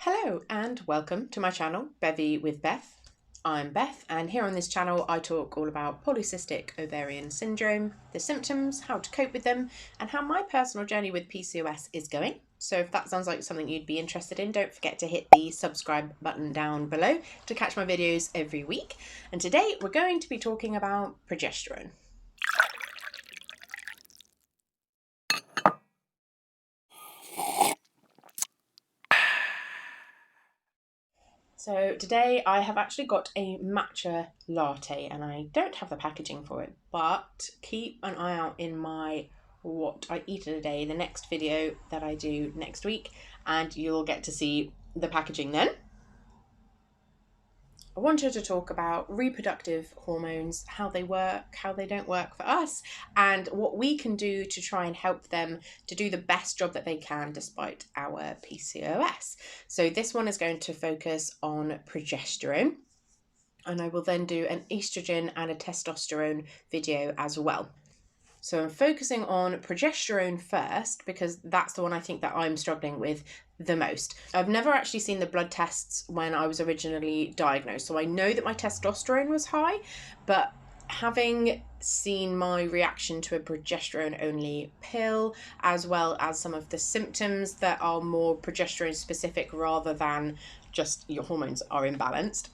Hello and welcome to my channel, Bevvy with Beth. I'm Beth, and here on this channel I talk all about polycystic ovarian syndrome, the symptoms, how to cope with them, and how my personal journey with PCOS is going. So if that sounds like something you'd be interested in, don't forget to hit the subscribe button down below to catch my videos every week. And today we're going to be talking about progesterone. So today I have actually got a matcha latte, and I don't have the packaging for it, but keep an eye out in my what I eat in a day, the next video that I do next week, and you'll get to see the packaging then. I wanted to talk about reproductive hormones, how they work, how they don't work for us, and what we can do to try and help them to do the best job that they can despite our PCOS. So this one is going to focus on progesterone, and I will then do an estrogen and a testosterone video as well. So I'm focusing on progesterone first because that's the one I think that I'm struggling with the most. I've never actually seen the blood tests when I was originally diagnosed, so I know that my testosterone was high, but having seen my reaction to a progesterone only pill, as well as some of the symptoms that are more progesterone specific rather than just your hormones are imbalanced,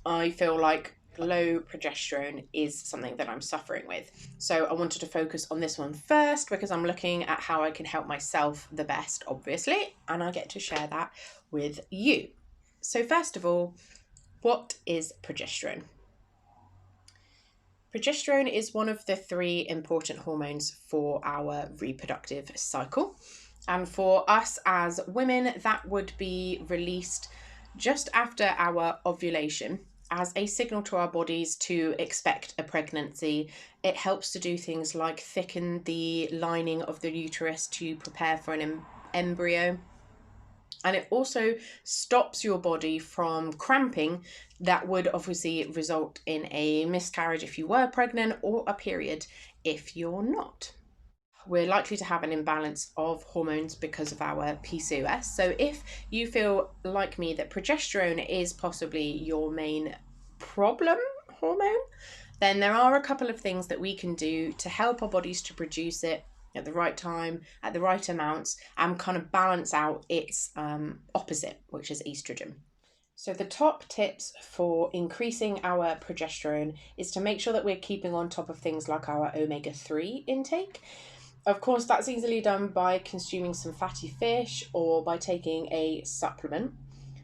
I feel like low progesterone is something that I'm suffering with. So I wanted to focus on this one first because I'm looking at how I can help myself the best, obviously, and I get to share that with you. So first of all, what is progesterone? Progesterone is one of the three important hormones for our reproductive cycle. And for us as women, that would be released just after our ovulation as a signal to our bodies to expect a pregnancy. It helps to do things like thicken the lining of the uterus to prepare for an embryo. And it also stops your body from cramping that would obviously result in a miscarriage if you were pregnant or a period if you're not. We're likely to have an imbalance of hormones because of our PCOS. So if you feel like me that progesterone is possibly your main problem hormone, then there are a couple of things that we can do to help our bodies to produce it at the right time, at the right amounts, and kind of balance out its opposite, which is estrogen. So the top tips for increasing our progesterone is to make sure that we're keeping on top of things like our omega-3 intake. Of course, that's easily done by consuming some fatty fish or by taking a supplement.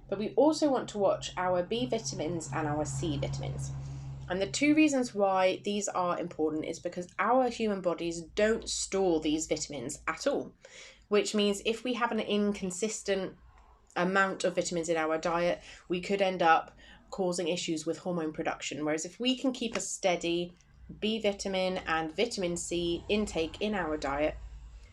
But we also want to watch our B vitamins and our C vitamins. And the two reasons why these are important is because our human bodies don't store these vitamins at all, which means if we have an inconsistent amount of vitamins in our diet, we could end up causing issues with hormone production. Whereas if we can keep a steady B vitamin and vitamin C intake in our diet,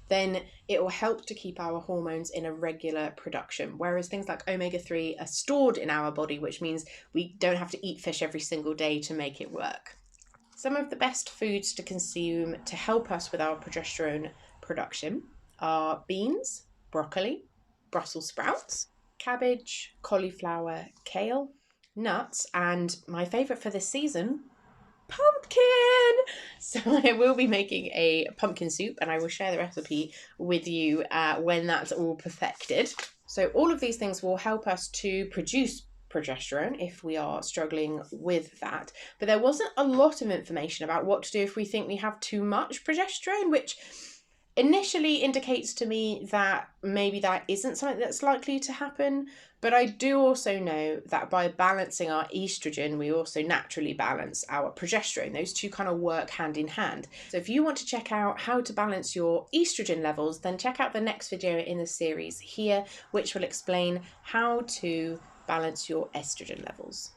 then it will help to keep our hormones in a regular production. Whereas things like omega-3 are stored in our body, which means we don't have to eat fish every single day to make it work. Some of the best foods to consume to help us with our progesterone production are beans, broccoli, Brussels sprouts, cabbage, cauliflower, kale, nuts, and my favourite for this season, pumpkin. So I will be making a pumpkin soup, and I will share the recipe with you when that's all perfected. So all of these things will help us to produce progesterone if we are struggling with that. But there wasn't a lot of information about what to do if we think we have too much progesterone, which initially indicates to me that maybe that isn't something that's likely to happen. But I do also know that by balancing our estrogen, we also naturally balance our progesterone. Those two kind of work hand in hand. So if you want to check out how to balance your estrogen levels, then check out the next video in the series here, which will explain how to balance your estrogen levels.